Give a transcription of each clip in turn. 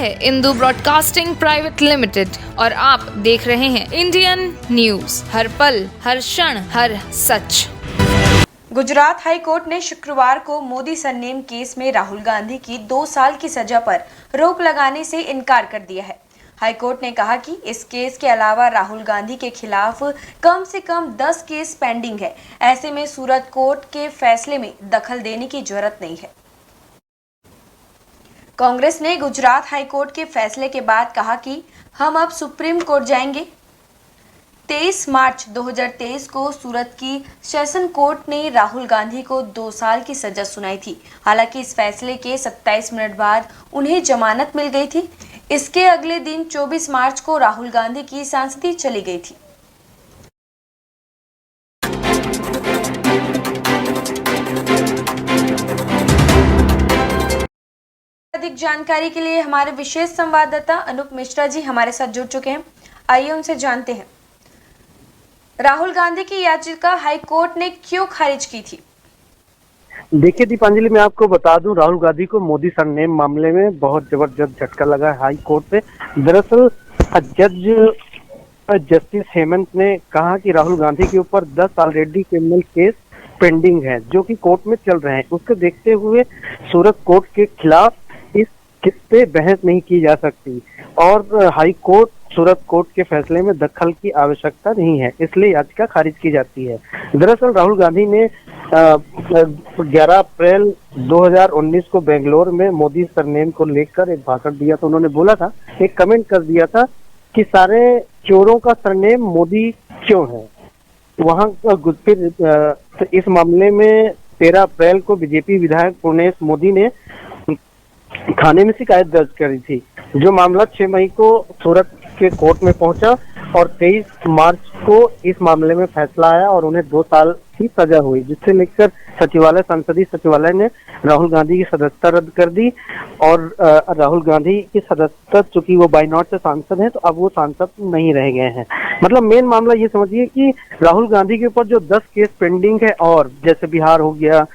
है Indu broadcasting private limited और आप देख रहे हैं इंडियन न्यूज, हर पल, हर क्षण, हर सच। गुजरात हाई कोर्ट ने शुक्रवार को मोदी सरनेम केस में राहुल गांधी की 2 साल की सजा पर रोक लगाने से इनकार कर दिया है। हाई कोर्ट ने कहा कि इस केस के अलावा राहुल गांधी के खिलाफ कम से कम 10 केस पेंडिंग है। ऐसे में सूरत कोर्ट के फैसले में दखल देने की जरूरत नहीं है। कांग्रेस ने गुजरात हाई कोर्ट के फैसले के बाद कहा कि हम अब सुप्रीम कोर्ट जाएंगे। 23 मार्च 2023 को सूरत की सेशन कोर्ट ने राहुल गांधी को 2 साल की सजा सुनाई थी। हालांकि इस फैसले के 27 मिनट बाद उन्हें जमानत मिल गई थी। इसके अगले दिन 24 मार्च को राहुल गांधी की सांसदी चली गई थी। अधिक जानकारी के लिए हमारे विशेष संवाददाता अनूप मिश्रा जी हमारे साथ जुड़ चुके हैं। आइए उनसे जानते हैं, राहुल गांधी की याचिका हाई कोर्ट ने क्यों खारिज की थी? देखिए दीपांजलि, मैं आपको बता दूं, राहुल गांधी को मोदी सरनेम मामले में बहुत जबरदस्त झटका लगा है हाई कोर्ट से। दरअसल जस्टिस हेमंत ने कहा कि राहुल गांधी के ऊपर 10 ऑलरेडी क्रिमिनल केस पेंडिंग है जो कि कोर्ट में चल रहे हैं। उसको देखते हुए सूरत कोर्ट के खिलाफ इस किस पे बहस नहीं की जा सकती और हाई कोर्ट सूरत कोर्ट के फैसले में दखल की आवश्यकता नहीं है, इसलिए याचिका खारिज की जाती है। दरअसल राहुल गांधी ने 11 अप्रैल 2019 को बेंगलोर में मोदी सरनेम को लेकर एक भाषण दिया। तो उन्होंने बोला था, एक कमेंट कर दिया था कि सारे चोरों का सरनेम मोदी क्यों है। वहां फिर इस मामले में 13 अप्रैल को बीजेपी विधायक पुर्णेश मोदी ने थाने में शिकायत दर्ज करी थी। जो मामला 6 मई को सूरत के कोर्ट में पहुंचा और 23 मार्च को इस मामले में फैसला आया और उन्हें 2 साल की सजा हुई, जिससे लेकर संसदीय सचिवालय ने राहुल गांधी की सदस्यता रद्द कर दी और राहुल गांधी की सदस्यता, चूंकि वो बाय नॉट से सांसद हैं, तो अब वो सांसद नहीं रह गए हैं। मतलब मेन मामला ये समझिए कि राहुल गांधी के ऊपर जो 10 केस पेंडिंग है और जैसे बिहार हो गया,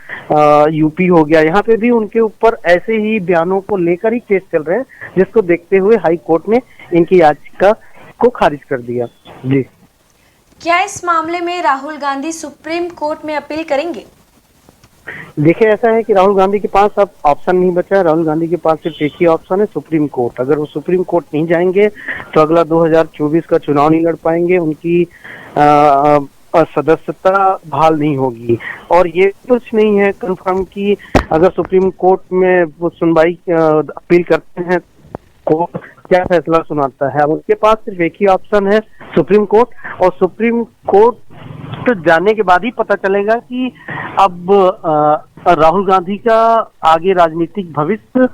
यूपी हो गया, यहाँ पे भी उनके ऊपर ऐसे ही बयानों को लेकर ही केस चल रहे हैं, जिसको देखते हुए हाई कोर्ट ने इनकी याचिका को खारिज कर दिया। जी, क्या इस मामले में राहुल गांधी सुप्रीम कोर्ट में अपील करेंगे? देखिए, ऐसा है कि राहुल गांधी के पास अब ऑप्शन नहीं बचा है। राहुल गांधी के पास सिर्फ एक ही ऑप्शन है, सुप्रीम कोर्ट। अगर वो सुप्रीम कोर्ट नहीं जाएंगे तो अगला 2024 का चुनाव नहीं लड़ पाएंगे, उनकी सदस्यता बहाल नहीं होगी। और ये कुछ नहीं है कंफर्म कि अगर सुप्रीम कोर्ट में वो सुनवाई अपील करते हैं, कोर्ट क्या फैसला सुनाता है। अब उनके पास सिर्फ एक ही ऑप्शन है, सुप्रीम कोर्ट। और सुप्रीम कोर्ट जाने के बाद ही पता चलेगा कि अब राहुल गांधी का आगे राजनीतिक भविष्य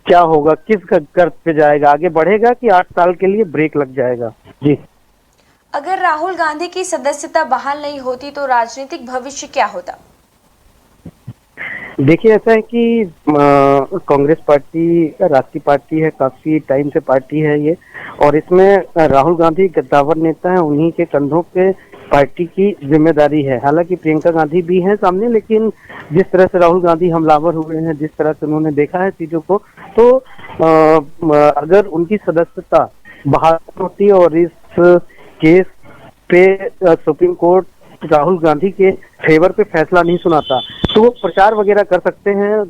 क्या होगा, किस गर्त पे जाएगा, आगे बढ़ेगा कि 8 साल के लिए ब्रेक लग जाएगा। जी, अगर राहुल गांधी की सदस्यता बहाल नहीं होती तो राजनीतिक भविष्य क्या होता? देखिए, ऐसा है कि कांग्रेस पार्टी राष्ट्रीय पार्टी है, काफी टाइम से पार्टी है ये, और इसमें राहुल गांधी गद्दावर नेता है, उन्हीं के कंधों पे पार्टी की जिम्मेदारी है। हालांकि प्रियंका गांधी भी हैं सामने, लेकिन जिस तरह से राहुल गांधी हमलावर हुए हैं, जिस तरह से उन्होंने देखा है चीजों को, तो अगर उनकी सदस्यता बहाल होती और इस केस पे सुप्रीम कोर्ट राहुल गांधी के फेवर पे फैसला नहीं सुनाता, तो वो प्रचार वगैरह कर सकते हैं,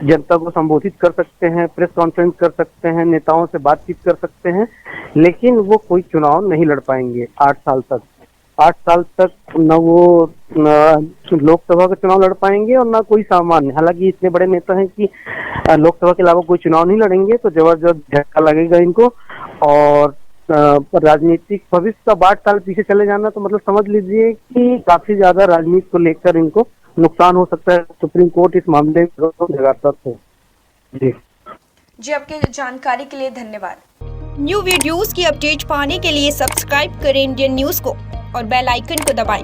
जनता को संबोधित कर सकते हैं, प्रेस कॉन्फ्रेंस कर सकते हैं, नेताओं से बातचीत कर सकते हैं, लेकिन वो कोई चुनाव नहीं लड़ पाएंगे 8 साल तक। 8 साल तक न वो लोकसभा का चुनाव लड़ पाएंगे और ना कोई सामान्य। हालांकि इतने बड़े नेता हैं कि लोकसभा के अलावा कोई चुनाव नहीं लड़ेंगे, तो जबरदस्त झटका लगेगा इनको। और राजनीतिक भविष्य का 8 साल पीछे चले जाना, तो मतलब समझ लीजिए कि काफी ज्यादा राजनीति को लेकर इनको नुकसान हो सकता है। सुप्रीम कोर्ट इस मामले में लगातार है। जी, आपके जानकारी के लिए धन्यवाद। न्यू वीडियोस की अपडेट पाने के लिए सब्सक्राइब करें इंडियन न्यूज को और बेल आइकन को दबाएं।